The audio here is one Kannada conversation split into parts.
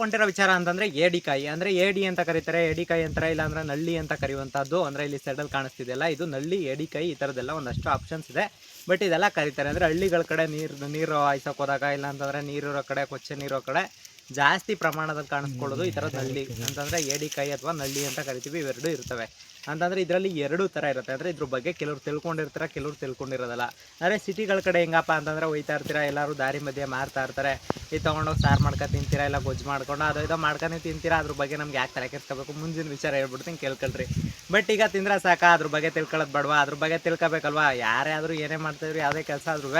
ಕೊಂಡಿರೋ ವಿಚಾರ ಅಂತಂದ್ರೆ ಏಡಿಕಾಯಿ ಅಂದ್ರೆ ಏಡಿ ಅಂತ ಕರೀತಾರೆ, ಏಡಿಕಾಯಿ ಅಂತಾರೆ, ಇಲ್ಲ ಅಂದ್ರೆ ನಳ್ಳಿ ಅಂತ ಕರೆಯುವಂತದ್ದು. ಅಂದ್ರೆ ಇಲ್ಲಿ ಸೈಡಲ್ಲಿ ಕಾಣಿಸ್ತಿದೆಯಲ್ಲ, ಇದು ನಳ್ಳಿ, ಏಡಿಕಾಯಿ, ಈ ತರದೆಲ್ಲ ಒಂದಷ್ಟು ಆಪ್ಷನ್ಸ್ ಇದೆ. ಬಟ್ ಇದೆಲ್ಲ ಕರೀತಾರೆ ಅಂದ್ರೆ ಹಳ್ಳಿಗಳ ಕಡೆ ನೀರು ಹಾಯ್ಸೋಕೆ ಹೋದಾಗ, ಇಲ್ಲ ಅಂತಂದ್ರೆ ನೀರಿರೋ ಕಡೆ, ಕೊಚ್ಚೆ ನೀರೋ ಕಡೆ ಜಾಸ್ತಿ ಪ್ರಮಾಣದಲ್ಲಿ ಕಾಣಿಸ್ಕೊಳ್ಳೋದು ಈ ಥರದ ನಳ್ಳಿ ಅಂತಂದರೆ ಏಡಿಕಾಯಿ ಅಥವಾ ನಳ್ಳಿ ಅಂತ ಕರಿತೀವಿ. ಇವೆರಡು ಇರ್ತವೆ. ಅಂತಂದರೆ ಇದರಲ್ಲಿ ಎರಡು ಥರ ಇರುತ್ತೆ. ಅಂದರೆ ಇದ್ರ ಬಗ್ಗೆ ಕೆಲವ್ರು ತಿಳ್ಕೊಂಡಿರ್ತಾರೆ, ಕೆಲವ್ರು ತಿಳ್ಕೊಂಡಿರೋದಲ್ಲ. ಅಂದರೆ ಸಿಟಿಗಳ ಕಡೆ ಹೆಂಗಪ್ಪ ಅಂತಂದರೆ ಹೋಯ್ತಾ ಇರ್ತೀರಾ, ಎಲ್ಲರೂ ದಾರಿ ಮಧ್ಯೆ ಮಾರ್ತಾ ಇರ್ತಾರೆ, ಇದು ತೊಗೊಂಡೋಗಿ ಸಾರು ಮಾಡ್ಕೊಂಡು ತಿಂತೀರಾ, ಇಲ್ಲ ಗೊಜ್ಜು ಮಾಡ್ಕೊಂಡು ಅದು ಇದೋ ಮಾಡ್ಕೊಂಡು ತಿಂತೀರಾ. ಅದ್ರ ಬಗ್ಗೆ ನಮ್ಗೆ ಯಾಕೆ ತಲೆ ಕೆಡ್ಸ್ಕೋಬೇಕು, ಮುಂದಿನ ವಿಚಾರ ಹೇಳ್ಬಿಡ್ತೀನಿ ಕೇಳ್ಕೊಳ್ರಿ. ಬಟ್ ಈಗ ತಿಂದ್ರೆ ಸಾಕ, ಅದ್ರ ಬಗ್ಗೆ ತಿಳ್ಕೊಳ್ಳೋದು ಬೇಡವಾ? ಅದ್ರ ಬಗ್ಗೆ ತಿಳ್ಕೊಬೇಕಲ್ವಾ? ಯಾರೇ ಆದರೂ ಏನೇ ಮಾಡ್ತಾಯಿದ್ರು, ಯಾವುದೇ ಕೆಲಸ ಆದ್ರೂ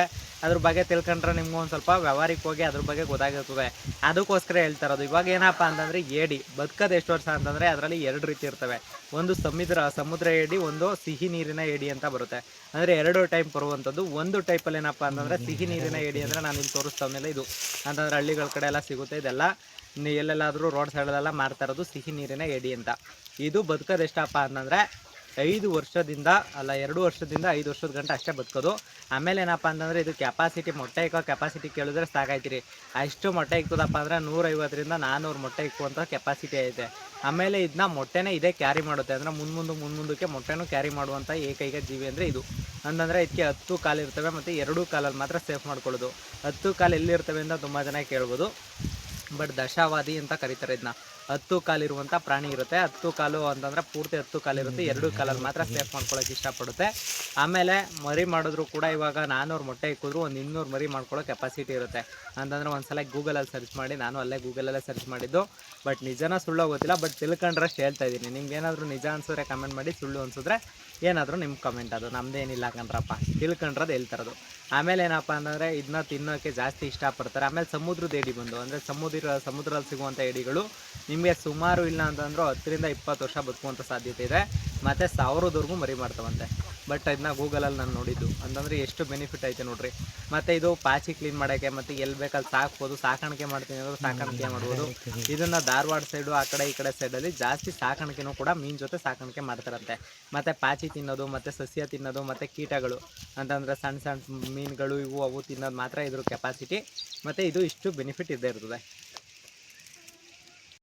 ಅದ್ರ ಬಗ್ಗೆ ತಿಳ್ಕೊಂಡ್ರೆ ನಿಮ್ಗೂ ಒಂದು ಸ್ವಲ್ಪ ವ್ಯವಹಾರಿಕವಾಗಿ ಅದ್ರ ಬಗ್ಗೆ ಗೊತ್ತಾಗಿರ್ತದೆ. ಅದಕ್ಕೋಸ್ಕರ ಹೇಳ್ತಾ ಇರೋದು. ಇವಾಗ ಏನಪ್ಪ ಅಂತಂದರೆ ಏಡಿ ಬದುಕೋದು ಎಷ್ಟು ವರ್ಷ ಅಂತಂದರೆ ಅದರಲ್ಲಿ ಎರಡು ರೀತಿ ಇರ್ತವೆ. ಒಂದು ಸಮುದ್ರ ಏಡಿ, ಒಂದು ಸಿಹಿ ನೀರಿನ ಏಡಿ ಅಂತ ಬರುತ್ತೆ. ಅಂದರೆ ಎರಡು ಟೈಪ್ ಬರುವಂಥದ್ದು. ಒಂದು ಟೈಪಲ್ಲಿ ಏನಪ್ಪ ಅಂತಂದರೆ ಸಿಹಿ ನೀರಿನ ಏಡಿ ಅಂದರೆ ನಾನು ಇಲ್ಲಿ ತೋರಿಸ್ತಾವನ್ನೆಲ್ಲ ಇದು ಅಂತಂದರೆ ಹಳ್ಳಿಗಳ ಕಡೆ ಎಲ್ಲ ಸಿಗುತ್ತೆ. ಇದೆಲ್ಲ ಎಲ್ಲೆಲ್ಲಾದರೂ ರೋಡ್ ಸೈಡಲ್ಲೆಲ್ಲ ಮಾರ್ತಾ ಇರೋದು ಸಿಹಿ ನೀರಿನ ಏಡಿ ಅಂತ. ಇದು ಬದುಕೋದು ಎಷ್ಟಪ್ಪ ಅಂತಂದರೆ 2 ವರ್ಷದಿಂದ 5 ವರ್ಷದ ಗಂಟ ಅಷ್ಟೇ ಬದುಕೋದು. ಆಮೇಲೆ ಏನಪ್ಪ ಅಂತಂದರೆ ಇದು ಕೆಪಾಸಿಟಿ, ಮೊಟ್ಟೆ ಇಕ್ಕೋ ಕೆಪಾಸಿಟಿ ಕೇಳಿದ್ರೆ ಸಾಕಾಯ್ತಿರಿ. ಅಷ್ಟು ಮೊಟ್ಟೆ ಇಕ್ಕೋದಪ್ಪ ಅಂದರೆ 150ರಿಂದ 400 ಮೊಟ್ಟೆ ಇಕ್ಕುವಂಥ ಕೆಪಾಸಿಟಿ ಐತೆ. ಆಮೇಲೆ ಇದನ್ನ ಮೊಟ್ಟೆನೇ ಇದೇ ಕ್ಯಾರಿ ಮಾಡುತ್ತೆ. ಅಂದರೆ ಮುಂದಕ್ಕೆ ಮೊಟ್ಟೆನೂ ಕ್ಯಾರಿ ಮಾಡುವಂಥ ಏಕೈಕ ಜೀವಿ ಅಂದರೆ ಇದು. ಅಂತಂದರೆ ಇದಕ್ಕೆ 10 ಕಾಲು ಇರ್ತವೆ ಮತ್ತು 2 ಕಾಲಲ್ಲಿ ಮಾತ್ರ ಸೇಫ್ ಮಾಡ್ಕೊಳ್ಳೋದು. 10 ಕಾಲು ಎಲ್ಲಿರ್ತವೆ ಅಂತ ತುಂಬ ಜನ ಕೇಳ್ಬೋದು. ಬಟ್ ದಶಾವಾದಿ ಅಂತ ಕರೀತಾರೆ ಇದನ್ನ. 10 ಕಾಲಿರುವಂಥ ಪ್ರಾಣಿ ಇರುತ್ತೆ. 10 ಕಾಲು ಅಂತಂದರೆ ಪೂರ್ತಿ 10 ಕಾಲಿರುತ್ತೆ. 2 ಕಾಲಲ್ಲಿ ಮಾತ್ರ ಸೇಫ್ ಮಾಡ್ಕೊಳ್ಳೋಕೆ ಇಷ್ಟಪಡುತ್ತೆ. ಆಮೇಲೆ ಮರಿ ಮಾಡಿದ್ರು ಕೂಡ ಇವಾಗ 400 ಮೊಟ್ಟೆ ಇಕ್ಕಿದ್ರು ಒಂದು 200 ಮರಿ ಮಾಡ್ಕೊಳ್ಳೋ ಕೆಪಾಸಿಟಿ ಇರುತ್ತೆ. ಅಂತಂದರೆ ಒಂದ್ಸಲ ಗೂಗಲಲ್ಲಿ ಸರ್ಚ್ ಮಾಡಿ, ನಾನು ಅಲ್ಲೇ ಗೂಗಲಲ್ಲೇ ಸರ್ಚ್ ಮಾಡಿದ್ದು. ಬಟ್ ನಿಜನ ಸುಳ್ಳೋ ಗೊತ್ತಿಲ್ಲ, ಬಟ್ ತಿಳ್ಕೊಂಡ್ರಷ್ಟು ಹೇಳ್ತಾ ಇದ್ದೀನಿ. ನಿಮ್ಗೆ ಏನಾದರೂ ನಿಜ ಅನ್ಸಿದ್ರೆ ಕಮೆಂಟ್ ಮಾಡಿ, ಸುಳ್ಳು ಅನ್ಸಿದ್ರೆ ಏನಾದರೂ ನಿಮ್ಮ ಕಮೆಂಟ್. ಅದು ನಮ್ಮದೇನಿಲ್ಲ ಕಣ್ರಪ್ಪ, ತಿಳ್ಕೊಂಡ್ರದ್ದು ಹೇಳ್ತಾರದು. ಆಮೇಲೆ ಏನಪ್ಪ ಅಂತಂದರೆ ಇದನ್ನ ತಿನ್ನೋಕ್ಕೆ ಜಾಸ್ತಿ ಇಷ್ಟಪಡ್ತಾರೆ. ಆಮೇಲೆ ಸಮುದ್ರದ ಏಡಿ ಬಂದು ಅಂದರೆ ಸಮುದ್ರದಲ್ಲಿ ಸಿಗುವಂಥ ಏಡಿಗಳು ನಿಮಗೆ ಸುಮಾರು ಇಲ್ಲ ಅಂತಂದರೂ 10ರಿಂದ 20 ವರ್ಷ ಬದುಕುವಂಥ ಸಾಧ್ಯತೆ ಇದೆ. ಮತ್ತು 1000ದವರೆಗೂ ಮರಿ ಮಾಡ್ತಾವಂತೆ. ಬಟ್ ಇದನ್ನ ಗೂಗಲಲ್ಲಿ ನಾನು ನೋಡಿದ್ದು. ಅಂತಂದರೆ ಎಷ್ಟು ಬೆನಿಫಿಟ್ ಐತೆ ನೋಡ್ರಿ. ಮತ್ತು ಇದು ಪಾಚಿ ಕ್ಲೀನ್ ಮಾಡೋಕ್ಕೆ ಮತ್ತು ಎಲ್ಲಿ ಬೇಕಲ್ಲಿ ಸಾಕ್ಬೋದು. ಸಾಕಾಣಿಕೆ ಮಾಡ್ತೀನಿ ಅಂದರೆ ಸಾಕಾಣಿಕೆ ಮಾಡ್ಬೋದು. ಇದನ್ನು ಧಾರವಾಡ ಸೈಡು ಆ ಕಡೆ ಈ ಕಡೆ ಸೈಡಲ್ಲಿ ಜಾಸ್ತಿ ಸಾಕಾಣಿಕೆನೂ ಕೂಡ ಮೀನು ಜೊತೆ ಸಾಕಾಣಿಕೆ ಮಾಡ್ತಾರಂತೆ. ಮತ್ತು ಪಾಚಿ ತಿನ್ನೋದು, ಮತ್ತು ಸಸ್ಯ ತಿನ್ನೋದು, ಮತ್ತು ಕೀಟಗಳು ಅಂತಂದರೆ ಸಣ್ಣ ಸಣ್ಣ ಮೀನುಗಳು ಇವು ಅವು ತಿನ್ನೋದು ಮಾತ್ರ ಇದ್ರ ಕೆಪಾಸಿಟಿ. ಮತ್ತು ಇದು ಇಷ್ಟು ಬೆನಿಫಿಟ್ ಇದ್ದೇ ಇರ್ತದೆ.